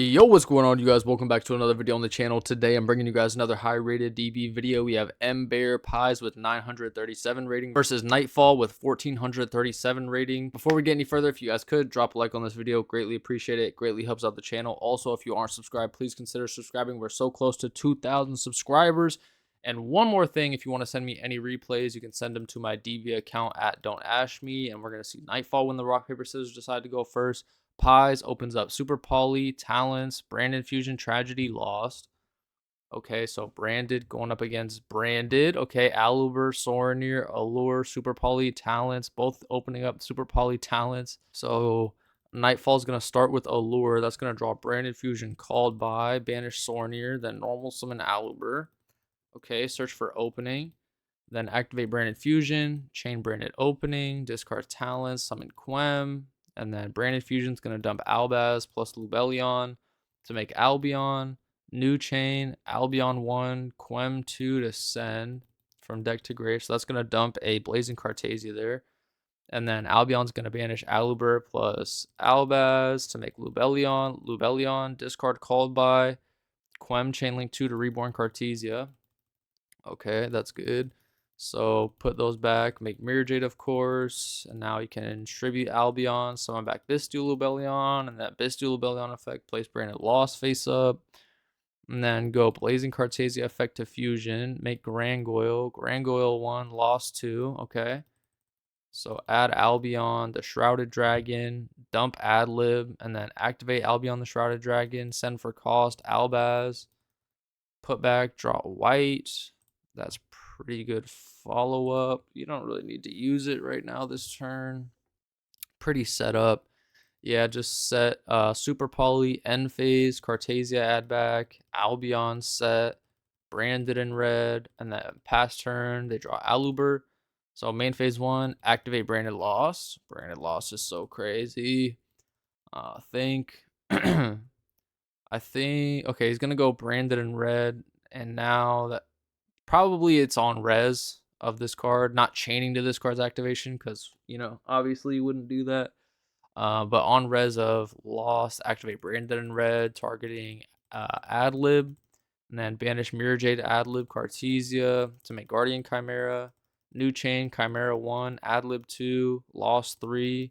Yo, what's going on, you guys? Welcome back to another video on the channel. Today I'm bringing you guys another high rated DB video. We have M Bear Pies with 937 rating versus Nightfall with 1437 rating. Before we get any further, if you guys could drop a like on this video, greatly appreciate it. Greatly helps out the channel. Also, if you aren't subscribed, please consider subscribing. We're so close to 2,000 subscribers. And one more thing, if you want to send me any replays, you can send them to my DB account at Don't Ash Me. And we're going to see Nightfall win the rock, paper, scissors decide to go first. Pies opens up Super Poly, Talents, Branded Fusion, Tragedy, Lost. Okay, so Branded going up against Branded. Okay, Aluber, Sorenir, Allure, Super Poly, Talents, both opening up Super Poly, Talents. So Nightfall's going to start with Allure. That's going to draw Branded Fusion, Called By, Banish Sorenir, then Normal Summon Aluber. Okay, search for opening. Then activate Branded Fusion, chain Branded Opening, discard Talents, summon Quem. And then Branded Fusion's going to dump Albaz plus Lubellion to make Albion. New chain, Albion 1, Quem 2 to send from deck to grave. So that's going to dump a Blazing Cartasia there. And then Albion's going to banish Aluber plus Albaz to make Lubellion. Lubellion, discard Called By. Quem Chainlink 2 to Reborn Cartesia. Okay, that's good. So put those back, make Mirror Jade, of course, and now you can tribute Albion, summon back Bistule Lubellion, and that Bistule Lubellion effect, place Branded Lost face up, and then go Blazing Cartasia effect to Fusion, make Grangoyle 1, Lost 2, okay. So add Albion, the Shrouded Dragon, dump Adlib, and then activate Albion, the Shrouded Dragon, send for cost, Albaz, put back, draw white. That's pretty good follow-up. You don't really need to use it right now this turn. Pretty set up. Yeah, just set Super Poly, End Phase, Cartasia add back, Albion set, Branded in red, and then past turn, they draw Aluber. So main phase 1, activate Branded Lost. Branded Lost is so crazy. Think I think, okay, he's going to go Branded in red, and now that probably it's on res of this card, not chaining to this card's activation, because, you know, obviously you wouldn't do that. But on res of Lost, activate Branded in red, targeting Adlib, and then banish Mirror Jade Adlib Cartesia to make Guardian Chimera. New chain, Chimera 1, Adlib 2, Lost 3.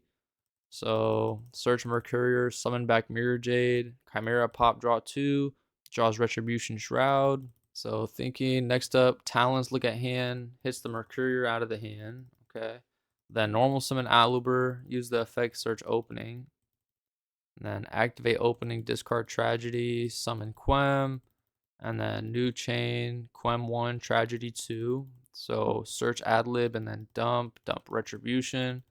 So search Mercurier, summon back Mirror Jade, Chimera pop, draw 2, draws Retribution Shroud. So thinking next up, Talons look at hand, hits the Mercurier out of the hand. Okay. Then normal summon Aluber, use the effect search opening. And then activate opening, discard Tragedy, summon Quem. And then new chain, Quem 1, Tragedy 2. So search Adlib and then dump Retribution.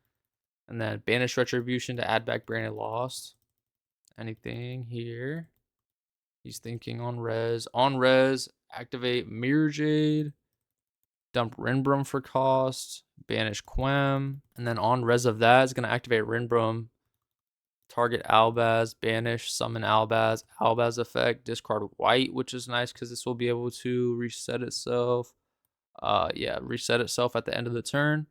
And then banish Retribution to add back Branded Lost. Anything here? He's thinking on res. On res, activate Mirror Jade. Dump Rinbrum for cost. Banish Quem. And then on res of that, it's going to activate Rinbrum. Target Albaz. Banish. Summon Albaz. Albaz effect. Discard white, which is nice because this will be able to reset itself. Yeah, reset itself at the end of the turn.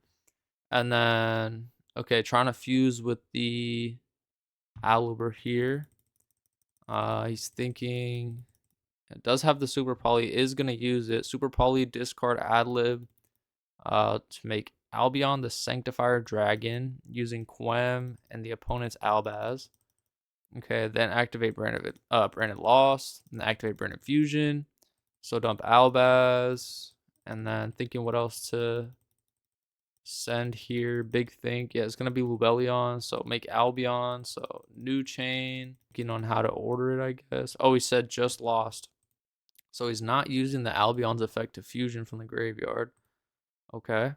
And then, okay, trying to fuse with the Aluber here. He's thinking it does have the Super Poly, is going to use it. Super Poly, discard Adlib to make Albion the Sanctifier Dragon using Quem and the opponent's Albaz. Okay, then activate Branded Lost, and activate Branded Fusion. So dump Albaz, and then thinking what else to send here. Big think. Yeah, it's going to be Lubellion, so make Albion. So new chain. Thinking on how to order it, I guess. Oh, he said just lost. So he's not using the Albion's effect to fusion from the graveyard. Okay.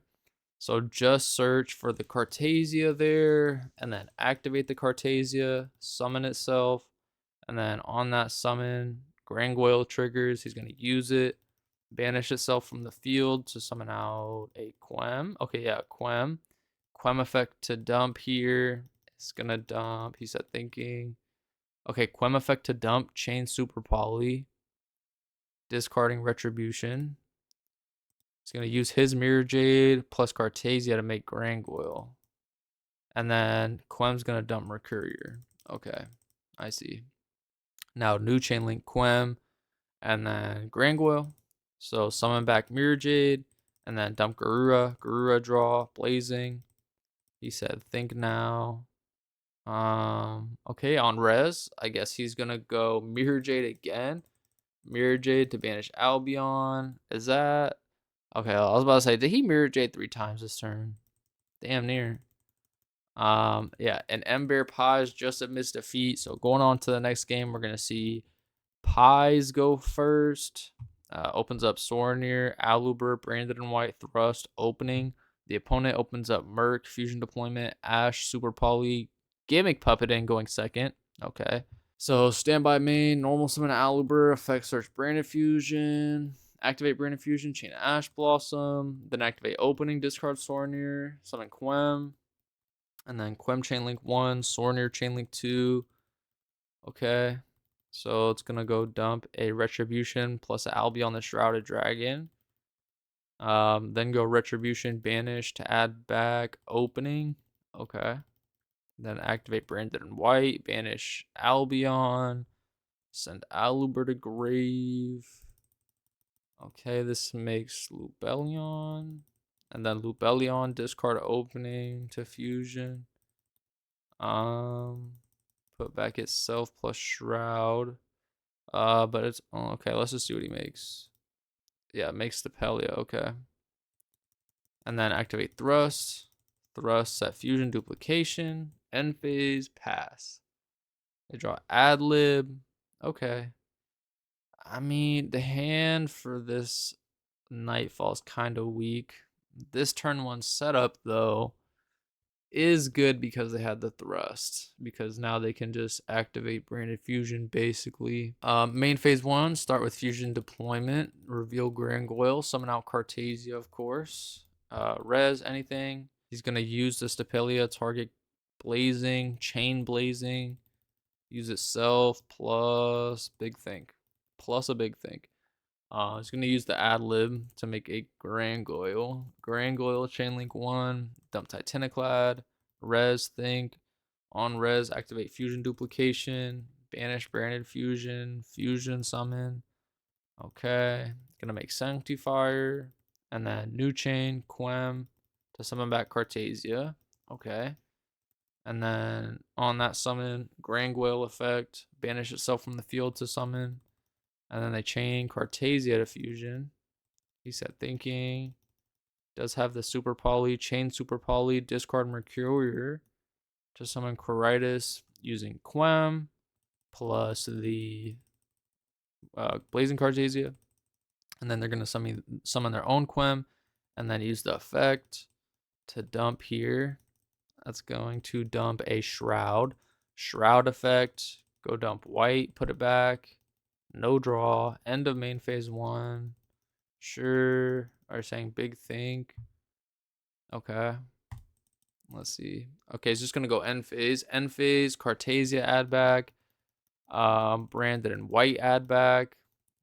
So just search for the Cartasia there, and then activate the Cartasia, summon itself, and then on that summon, Grangoyle triggers. He's going to use it, banish itself from the field to summon out a Quem. Okay, yeah, Quem. Quem effect to dump here. It's going to dump. He said thinking. Okay, Quem effect to dump, chain Super Poly, discarding Retribution. He's going to use his Mirror Jade plus Cartasia to make Grangoyle. And then Quem's going to dump Mercurier. Okay, I see. Now new chain link Quem, and then Grangoyle. So summon back Mirror Jade, and then dump Garura. Garura draw, Blazing. He said think now. Okay, on res, I guess he's gonna go Mirror Jade again. Mirror Jade to banish Albion. Is that okay? I was about to say, did he Mirror Jade 3 times this turn? Damn near. Yeah, and Ember Pies just amidst defeat. So going on to the next game, we're gonna see Pies go first. Opens up Sorinir, Aluber, Branded and White, Thrust, opening. The opponent opens up Merc, Fusion Deployment, Ash, Super Poly, Gimmick Puppeting going second. Okay. So standby main, normal summon Aluber, effect search Branded Fusion, activate Branded Fusion, chain Ash Blossom, then activate opening, discard Sorinir, summon Quem, and then Quem Chainlink 1, Sorinir Chainlink 2. Okay. So it's gonna go dump a Retribution plus Albion the Shrouded Dragon. Then go Retribution, banish to add back opening. Okay. Then activate Branded and White, banish Albion, send Aluber to grave. Okay, this makes Lubellion. And then Lubellion, discard opening to fusion. Put back itself plus Shroud. But it's okay. Let's just see what he makes. Yeah, it makes Stapelia. Okay, and then activate Thrust. Thrust, set Fusion, Duplication, End Phase, Pass. They draw Ad Lib. Okay. I mean, the hand for this Nightfall is kind of weak. This turn 1 setup though is good because they had the Thrust, because now they can just activate Branded Fusion basically. Main phase 1, start with Fusion Deployment, reveal Grangoyle, summon out Cartesia of course, res anything. He's going to use the Stapelia, target Blazing, chain Blazing, use itself plus Big Think, plus a Big Think. He's going to use the ad lib to make a Grangoyle. Grangoyle, Chainlink 1, dump Titaniclad, res Think. On res, activate Fusion Duplication, banish Branded Fusion, Fusion Summon. Okay. Going to make Sanctifier, and then new chain, Quem, to summon back Cartesia. Okay. And then on that summon, Grangoyle effect, banish itself from the field to summon. And then they chain Cartesia to fusion. He said thinking. Does have the Super Poly, chain Super Poly, discard Mercurier to summon Quiritis using Quem plus the Blazing Cartesia. And then they're going to summon their own Quem and then use the effect to dump here. That's going to dump a Shroud. Shroud effect. Go dump white, put it back. No draw. End of main phase 1. Sure. Are saying Big Think. Okay. Let's see. Okay, it's just gonna go end phase. End phase, Cartesia add back. Branded and White add back.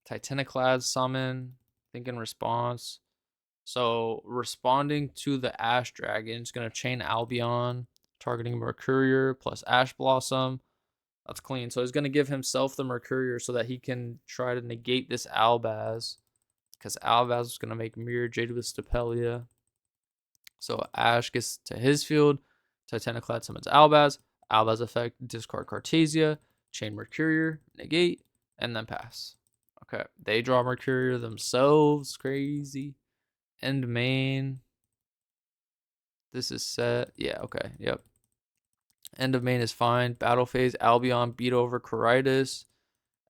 Titaniclad summon. Think in response. So responding to the Ash Dragon, it's gonna chain Albion, targeting Mercurier plus Ash Blossom. That's clean. So he's gonna give himself the Mercurier so that he can try to negate this Albaz, because Albaz is gonna make Mirror Jade with Stapelia. So Ash gets to his field. Titaniclad summons Albaz. Albaz effect, discard Cartesia, chain Mercurier, negate, and then pass. Okay, they draw Mercurier themselves. Crazy. End main. This is set. Yeah, okay, yep. End of main is fine. Battle phase, Albion beat over Quiritis.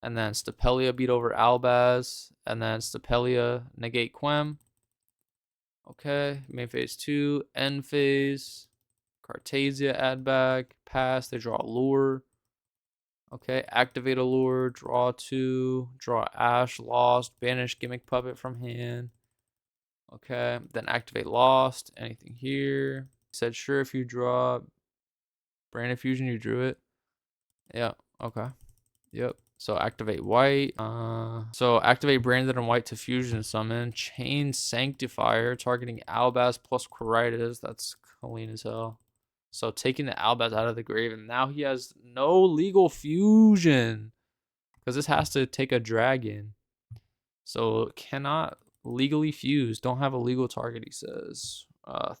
And then Stapelia beat over Albaz. And then Stapelia negate Quem. Okay, main phase 2. End phase. Cartesia add back. Pass. They draw Lure. Okay, activate a Lure. Draw 2. Draw Ash. Lost. Banish Gimmick Puppet from hand. Okay, then activate Lost. Anything here? Said sure if you draw Branded Fusion, you drew it. Yeah, okay. Yep. So activate white. So activate Branded and White to fusion summon. Chain Sanctifier targeting Albaz plus Quiritis. That's clean as hell. So taking the Albaz out of the grave, and now he has no legal fusion. because this has to take a dragon. So cannot legally fuse. Don't have a legal target, he says.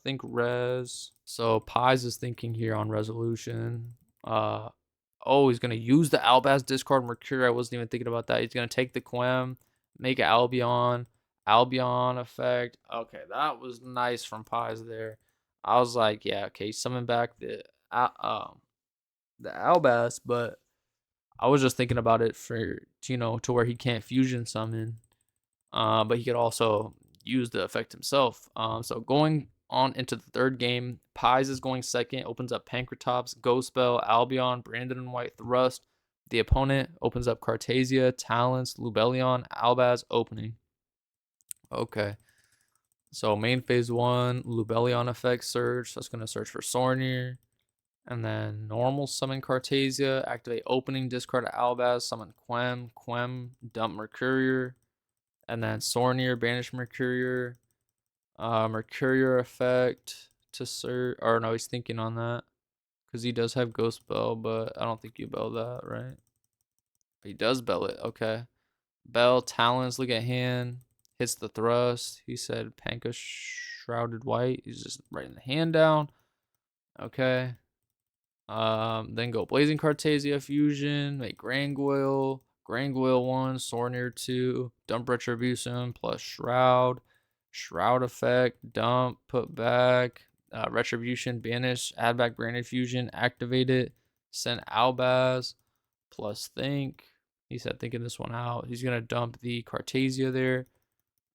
Think res. So Pies is thinking here on resolution. Oh, he's gonna use the Albaz discard Mercury. I wasn't even thinking about that. He's gonna take the Quem, make an Albion effect. Okay, that was nice from Pies there. I was like, yeah, okay, summon back the Albaz, but I was just thinking about it for to where he can't fusion summon. But he could also use the effect himself. So going on into the third game, Pies is going second, opens up Pancratops, Ghost Spell, Albion, Brandon and White Thrust. The opponent opens up Cartasia, Talents, Lubellion, Albaz, opening. Okay. So main phase 1, Lubellion effect search. That's going to search for Sornier. And then normal summon Cartasia, activate opening, discard Albaz, summon Quem, dump Mercurier. And then Sornier, banish Mercurier. Mercurier effect to search. Or no, he's thinking on that. Because he does have Ghost Bell, but I don't think you bell that, right? He does bell it. Okay. Bell, Talons, look at hand. Hits the thrust. He said Panka Shrouded White. He's just writing the hand down. Okay. Then go Blazing Cartasia Fusion. Make Granguil. Granguil 1. Sornier 2. Dump Retribution plus Shroud. Shroud effect. Dump. Put back. Retribution. Banish. Add back Branded Fusion. Activate it. Send Albaz. Plus Think. He said thinking this one out. He's going to dump the Cartasia there.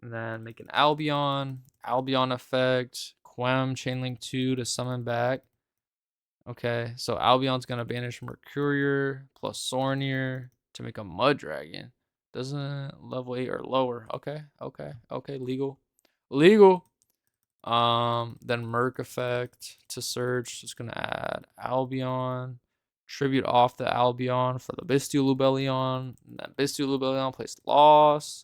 And then make an Albion. Albion effect. Quem. Chainlink 2 to summon back. Okay, so Albion's going to banish Mercurier plus Sornier to make a Mud Dragon. Doesn't level 8 or lower. Okay, legal. Then Merc effect to search. Just going to add Albion. Tribute off the Albion for the Bestial Lubellion. And then Bestial Lubellion placed loss.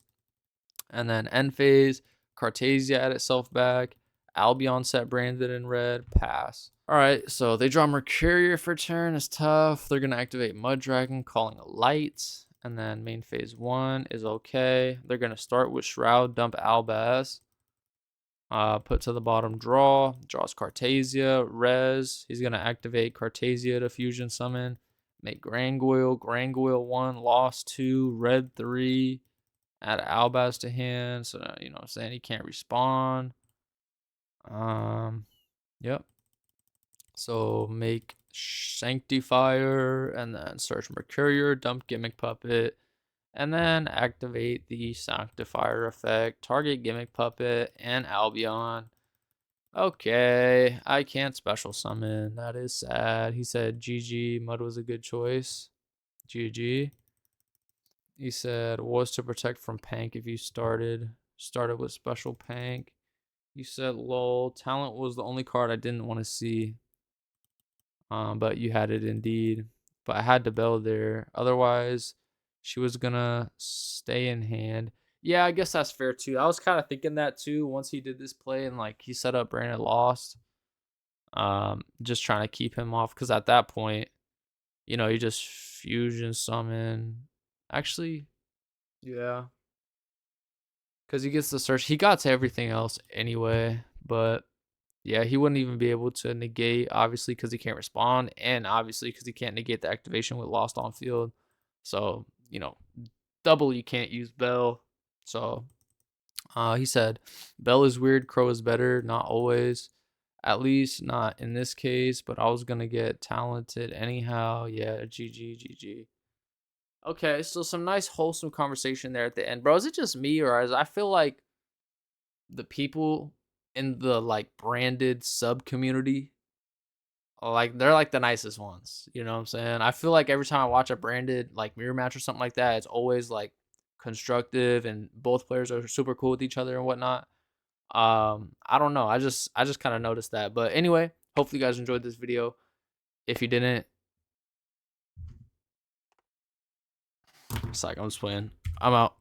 And then end phase, Cartasia add itself back. Albion set branded in red, pass. All right, so they draw Mercurier for turn. It's tough. They're going to activate Mud Dragon, calling a light. And then main phase 1 is okay. They're going to start with Shroud, dump Albaz. Put to the bottom, draws Cartasia, res. He's going to activate Cartasia to fusion summon. Make Granguil 1, lost 2, red 3. Add Albaz to hand. So, you know what I'm saying? He can't respawn. Yep. So make Sanctifier and then search Mercurier, dump Gimmick Puppet, and then activate the Sanctifier effect, target Gimmick Puppet and Albion. Okay, I can't special summon. That is sad. He said GG, Mud was a good choice. GG. He said was to protect from Pank if you started with special Pank. You said lol, Talent was the only card I didn't want to see. But you had it indeed. But I had to bell there. Otherwise, she was gonna stay in hand. Yeah, I guess that's fair too. I was kind of thinking that too once he did this play and like he set up Brandon lost. Just trying to keep him off because at that point, you know, you just fusion summon. Actually, yeah. Because he gets the search. He got to everything else anyway, but yeah, he wouldn't even be able to negate, obviously, because he can't respond, and obviously because he can't negate the activation with Lost on field. So, you know, double you can't use Bell. So, he said, Bell is weird, Crow is better, not always. At least not in this case, but I was going to get talented anyhow. Yeah, GG. Okay, so some nice wholesome conversation there at the end. Bro, is it just me, or I feel like the people in the like branded sub community, like they're like the nicest ones, you know what I'm saying? I feel like every time I watch a branded like mirror match or something like that, it's always like constructive and both players are super cool with each other and whatnot. I don't know, I just kind of noticed that. But anyway, hopefully you guys enjoyed this video. If you didn't, it's like I'm just playing, I'm out.